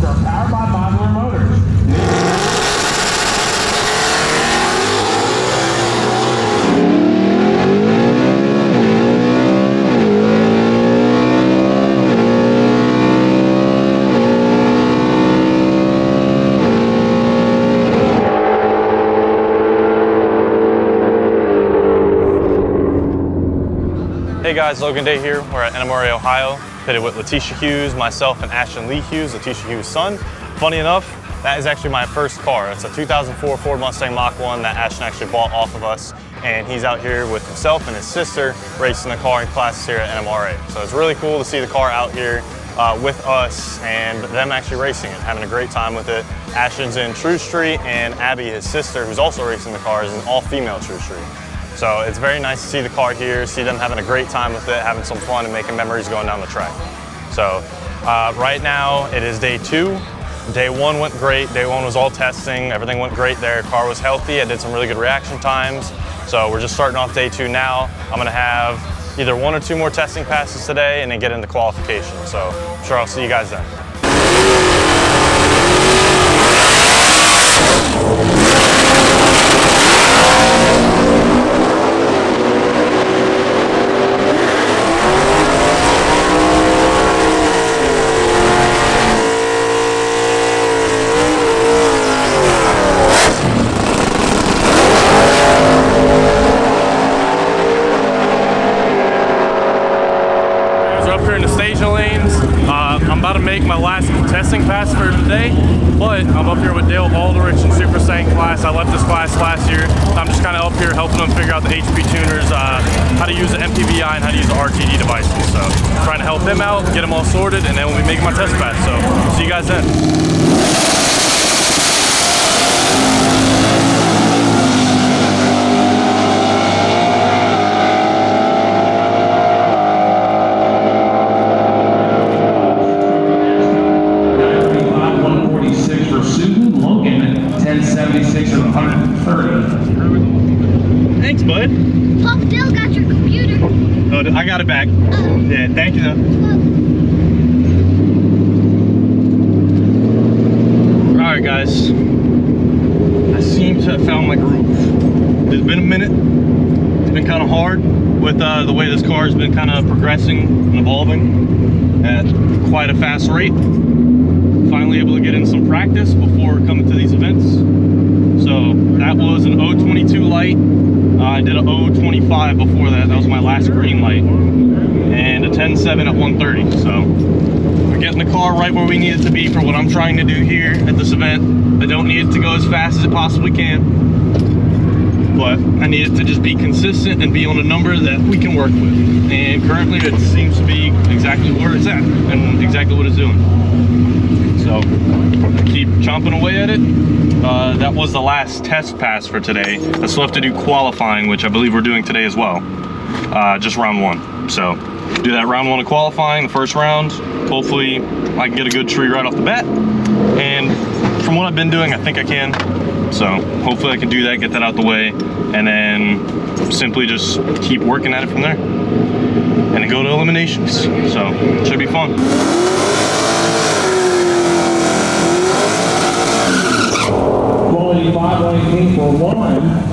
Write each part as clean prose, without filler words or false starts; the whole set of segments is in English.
which are powered by modular motors. Hey guys, Logan Day here. We're at NMRA Ohio, pitted with Letitia Hughes, myself, and Ashton Lee Hughes, Letitia Hughes' son. Funny enough, that is actually my first car. It's a 2004 Ford Mustang Mach 1 that Ashton actually bought off of us, and he's out here with himself and his sister racing the car in classes here at NMRA. So it's really cool to see the car out here with us and them actually racing it, having a great time with it. Ashton's in True Street, and Abby, his sister, who's also racing the car, is in all-female True Street. So it's very nice to see the car here, see them having a great time with it, having some fun and making memories going down the track. So right now it is day 2. Day 1 went great. Day 1 was all testing. Everything went great there. Car was healthy. I did some really good reaction times. So we're just starting off day 2 now. I'm gonna have either 1 or 2 more testing passes today and then get into qualification. So I'm sure I'll see you guys then. My last testing pass for today, but I'm up here with Dale Aldrich in Super Saiyan class. I left this class last year. I'm just kind of up here helping them figure out the HP tuners, how to use the MPVI and how to use the RTD devices. So trying to help them out, get them all sorted, and then we'll be making my test pass. So see you guys then. Thanks, bud. Papa Dale got your computer. Oh, I got it back. Yeah, thank you, though. Alright, guys. I seem to have found my groove. It's been a minute. It's been kind of hard with the way this car has been kind of progressing and evolving at quite a fast rate. Finally able to get in some practice before coming to these events. So that was an 022 light. I did a 025 before that. That was my last green light. And a 10.7 at 130. So we're getting the car right where we need it to be for what I'm trying to do here at this event. I don't need it to go as fast as it possibly can, but I need it to just be consistent and be on a number that we can work with. And currently it seems to be exactly where it's at and exactly what it's doing. So keep chomping away at it. That was the last test pass for today. I still have to do qualifying, which I believe we're doing today as well. Just round 1. So do that round 1 of qualifying, the first round. Hopefully I can get a good tree right off the bat. And from what I've been doing, I think I can. So hopefully I can do that, get that out the way, and then simply just keep working at it from there. And then go to eliminations. So it should be fun. Quality 518 for 1.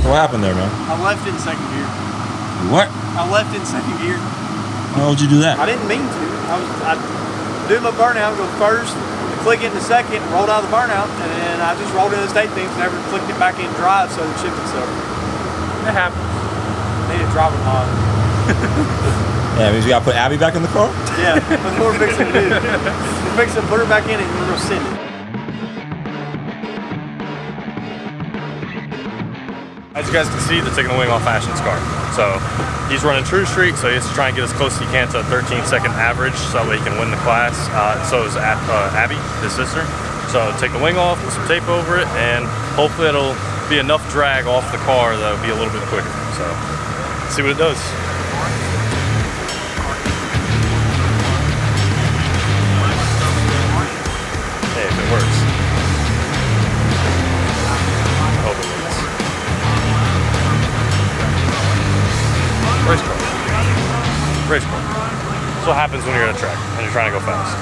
What happened there, man? I left in second gear. What? I left in second gear. How would you do that? I didn't mean to. I do my burnout, go first, click it in the second, rolled out of the burnout, and then I just rolled in the state things, never clicked it back in drive so it shifted itself. It happens. Need a driving mod. Yeah, means you gotta put Abby back in the car? Yeah, that's what we're fixing to do. We're fixing to put her back in and we're gonna send it. As you guys can see, they're taking the wing off Ashton's car. So he's running true streak, so he has to try and get as close as he can to a 13-second average so that way he can win the class. So is Abby, his sister. So take the wing off, put some tape over it, and hopefully it'll be enough drag off the car that it'll be a little bit quicker. So let's see what it does. Hey, if it works. I hope it works. Race car. Race car. That's what happens when you're at a track and you're trying to go fast.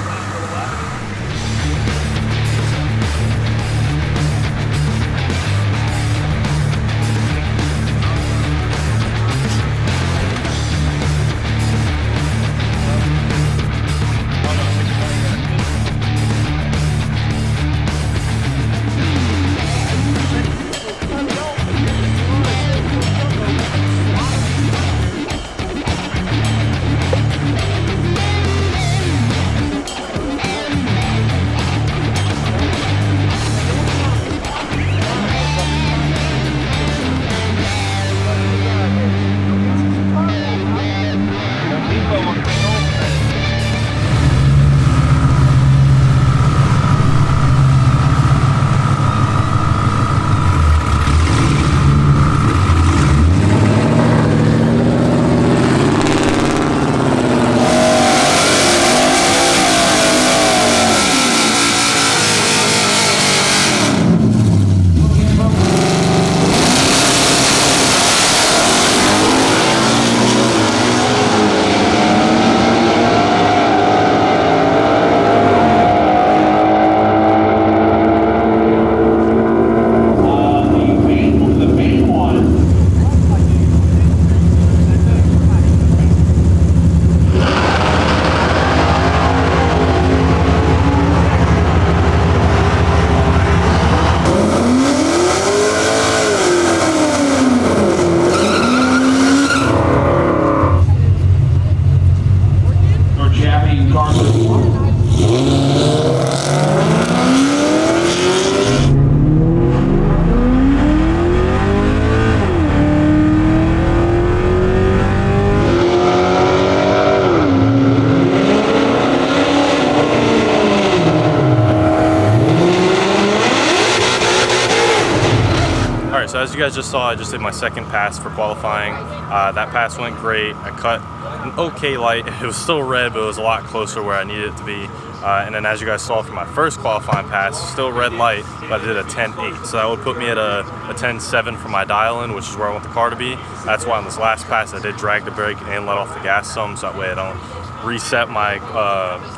So as you guys just saw, I just did my second pass for qualifying. That pass went great. I cut an okay light. It was still red, but it was a lot closer where I needed it to be. And then as you guys saw from my first qualifying pass, still red light, but I did a 10.8. So that would put me at a 10.7 for my dial-in, which is where I want the car to be. That's why on this last pass I did drag the brake and let off the gas some, so that way I don't reset my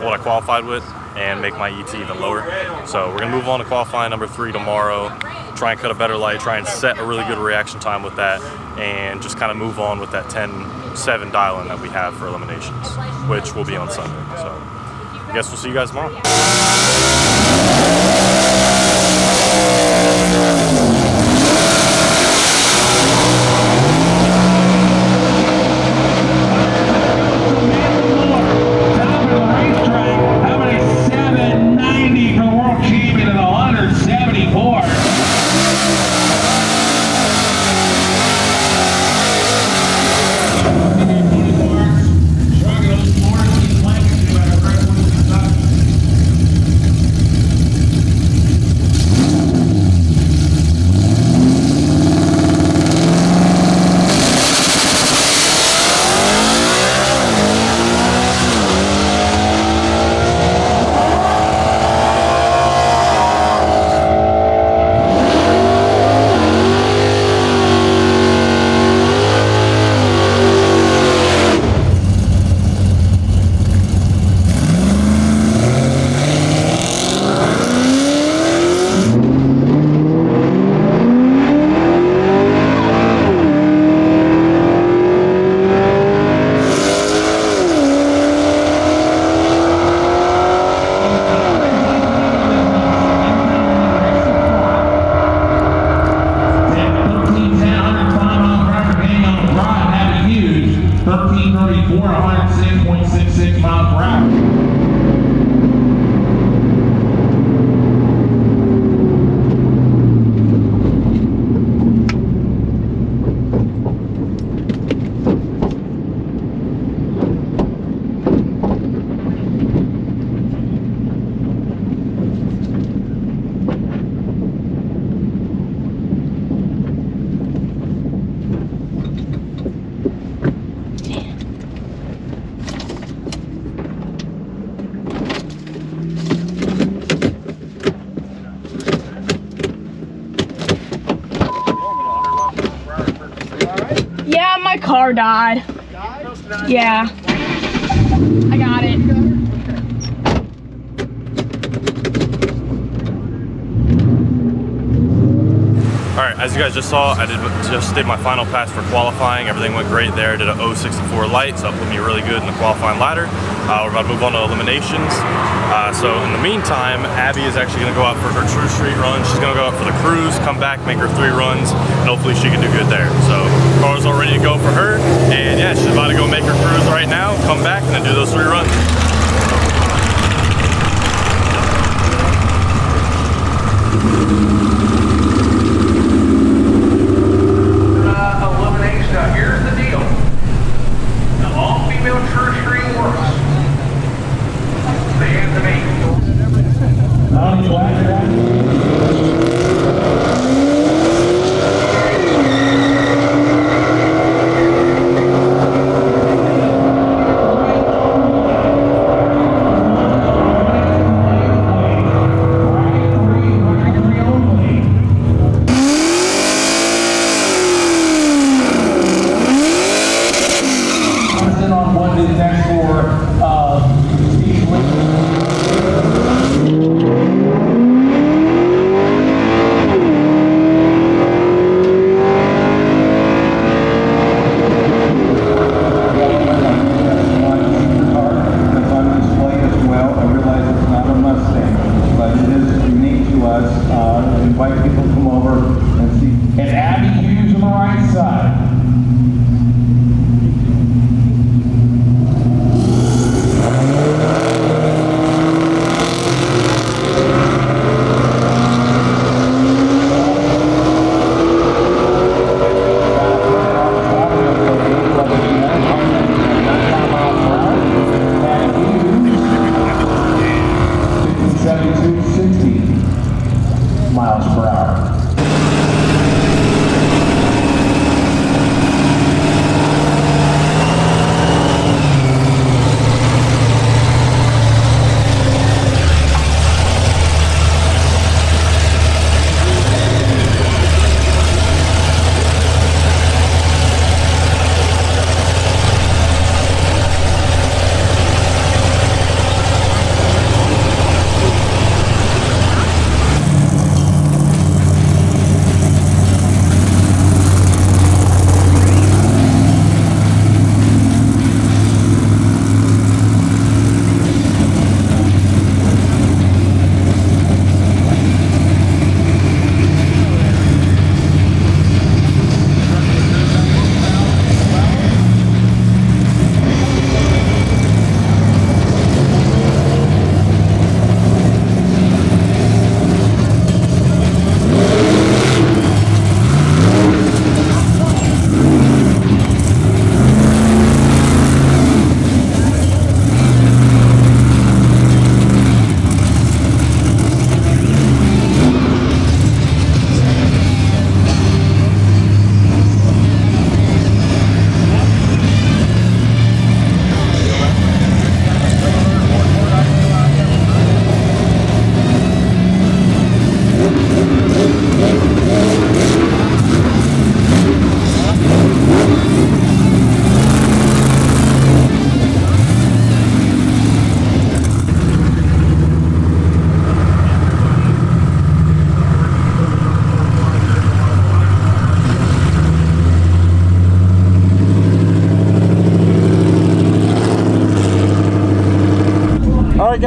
what I qualified with and make my ET even lower. So we're gonna move on to qualifying number 3 tomorrow. Try and cut a better light, try and set a really good reaction time with that, and just kind of move on with that 10.7 dial-in that we have for eliminations, which will be on Sunday. So I guess we'll see you guys tomorrow. we're 106.66 miles per hour. Yeah, my car died. Yeah. I got it. Alright, as you guys just saw, I just did my final pass for qualifying. Everything went great there. Did a 064 light, so that put me really good in the qualifying ladder. We're about to move on to eliminations. So in the meantime, Abby is actually going to go out for her true street run. She's going to go out for the cruise, come back, make her 3 runs, and hopefully she can do good there. So car's all ready to go for her, and yeah, she's about to go make her cruise right now, come back, and then do those 3 runs. Elimination. Now here's the deal. The all-female true street works. They have to make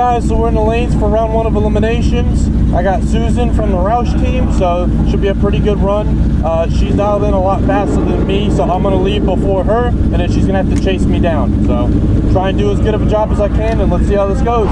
guys, so we're in the lanes for round 1 of eliminations. I got Susan from the Roush team, so should be a pretty good run. She's dialed in a lot faster than me, so I'm gonna leave before her, and then she's gonna have to chase me down. So try and do as good of a job as I can, and let's see how this goes.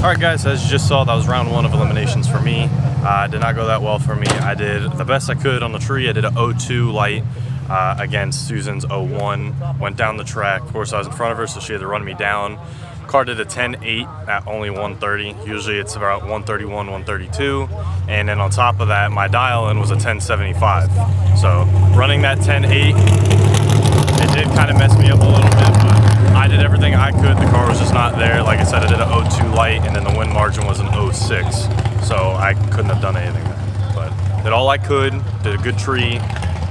Alright guys, as you just saw, that was round 1 of eliminations for me. Did not go that well for me. I did the best I could on the tree. I did a 02 light against Susan's 01. Went down the track. Of course, I was in front of her, so she had to run me down. Car did a 10.8 at only 130. Usually it's about 131, 132. And then on top of that, my dial-in was a 1075. So running that 10.8, it did kind of mess me up a little bit, but I did everything I could. The car was just not there. Like I said, I did an 02 light, and then the wind margin was an 06. So I couldn't have done anything there. But did all I could, did a good tree,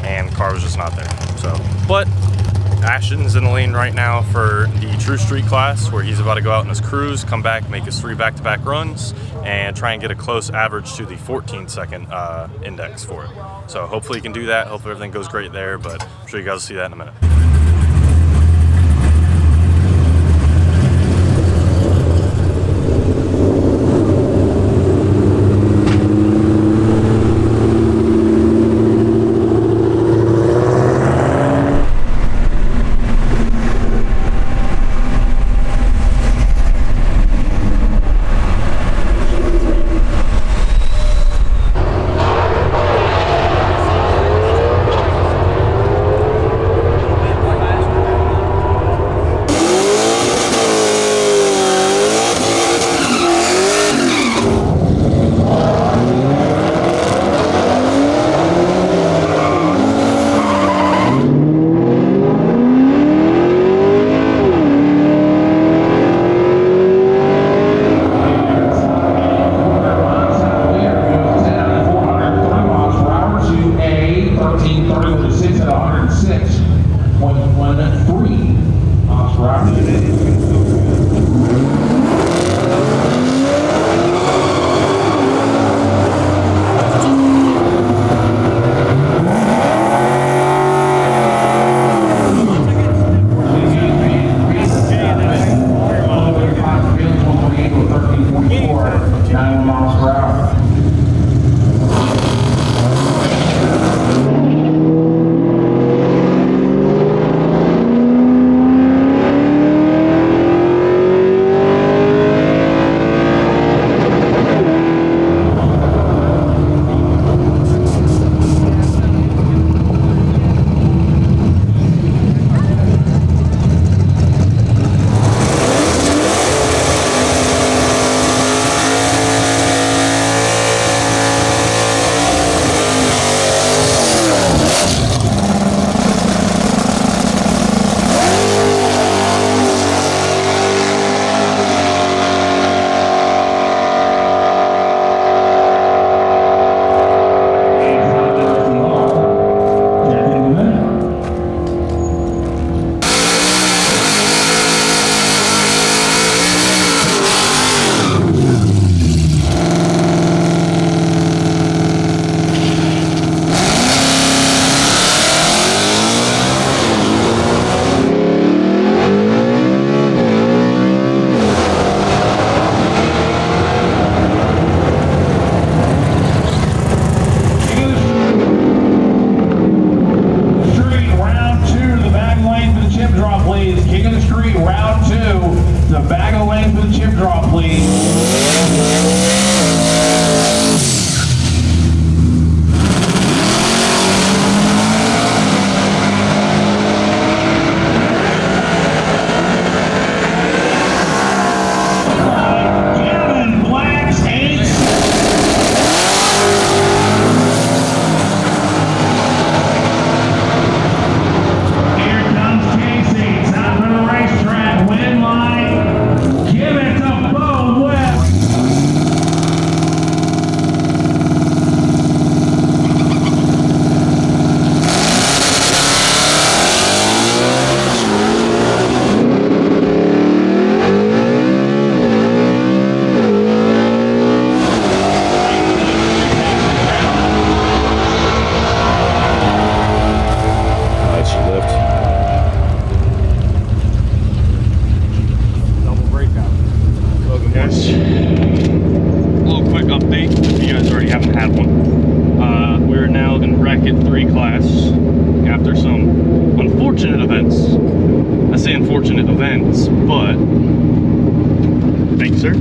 and the car was just not there. So, but Ashton's in the lane right now for the True Street class, where he's about to go out in his cruise, come back, make his 3 back-to-back runs, and try and get a close average to the 14-second index for it. So hopefully he can do that. Hopefully everything goes great there, but I'm sure you guys will see that in a minute. unfortunate events, but thank you, sir.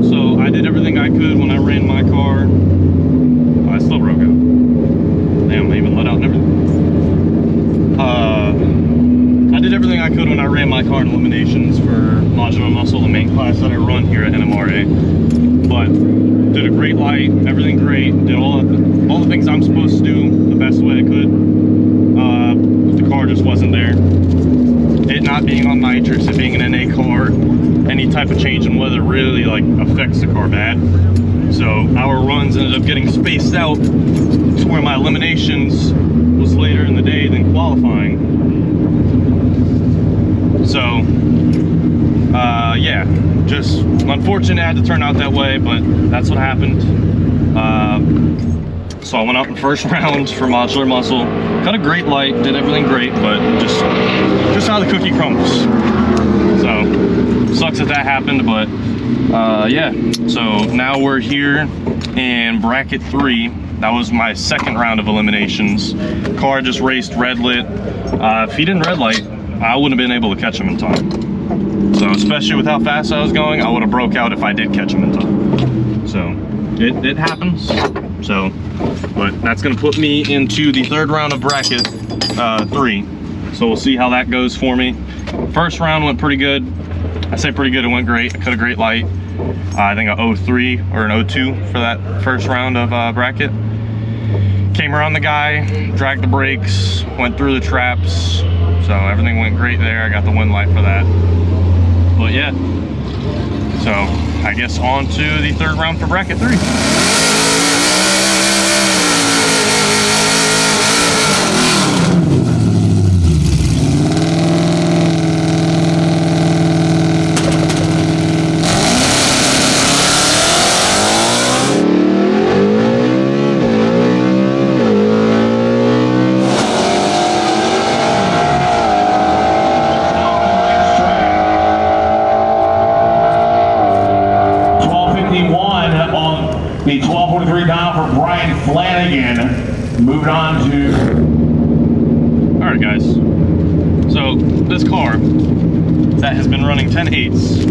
So I did everything I could when I ran my car. Oh, I still broke out. Damn, I even let out and everything. I did everything I could when I ran my car in eliminations for Modular Muscle, the main class that I run here at NMRA. But did a great light, everything great, did all the things I'm supposed to do the best way I could. But the car just wasn't there. It not being on nitrous, it being an NA car, any type of change in weather really like affects the car bad. So our runs ended up getting spaced out to where my eliminations was later in the day than qualifying. So yeah, just unfortunate it had to turn out that way, but that's what happened. So I went out in first round for Modular Muscle, got a great light, did everything great, but just how the cookie crumbles. So sucks that happened, but yeah. So now we're here in bracket 3. That was my second round of eliminations. Car just raced red lit. If he didn't red light, I wouldn't have been able to catch him in time. So especially with how fast I was going, I would have broke out if I did catch him in time. So it happens. So, but that's gonna put me into the third round of bracket 3. So we'll see how that goes for me. First round went pretty good. I say pretty good, it went great. I cut a great light. I think a 03 or an 02 for that first round of bracket. Came around the guy, dragged the brakes, went through the traps. So everything went great there. I got the win light for that. But yeah, so I guess on to the third round for bracket 3. The 1243 down for Brian Flanagan. Moving on to... Alright guys, so this car that has been running 10/8s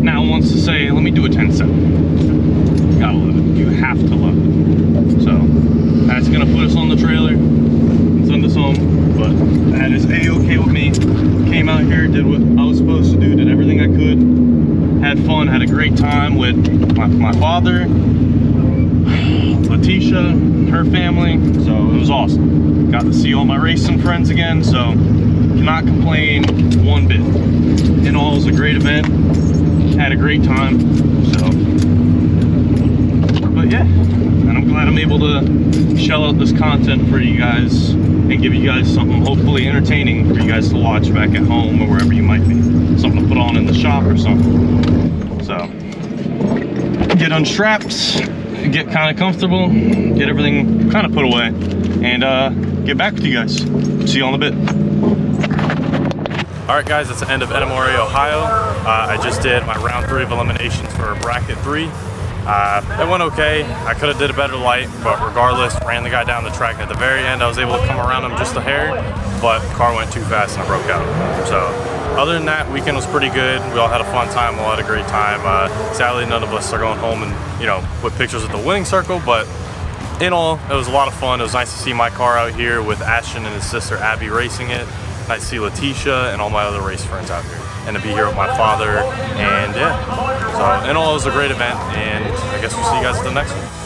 now wants to say, let me do a 10/7. Gotta love it. You have to love it. So that's gonna put us on the trailer and send us home, but that is A-okay with me. Came out here, did what I was supposed to do, did everything I could. Had fun, had a great time with my father, Letitia, her family, so it was awesome. Got to see all my racing friends again, so cannot complain one bit. In all, it was a great event, had a great time, so. But yeah, and I'm glad I'm able to shell out this content for you guys and give you guys something hopefully entertaining for you guys to watch back at home or wherever you might be. Something to put on in the shop or something. So, get unstrapped, get kind of comfortable, get everything kind of put away, and get back with you guys. See you on a bit. Alright guys, that's the end of NMRA Ohio. I just did my round 3 of eliminations for bracket 3. It went okay. I could have did a better light, but regardless, ran the guy down the track. At the very end, I was able to come around him just a hair, but the car went too fast and I broke out. So, other than that, weekend was pretty good. We all had a fun time, we all had a great time. Sadly, none of us are going home and, you know, with pictures of the winning circle, but in all, it was a lot of fun. It was nice to see my car out here with Ashton and his sister Abby racing it. Nice to see Letitia and all my other race friends out here. And to be here with my father, and yeah. So in all, it was a great event, and I guess we'll see you guys at the next one.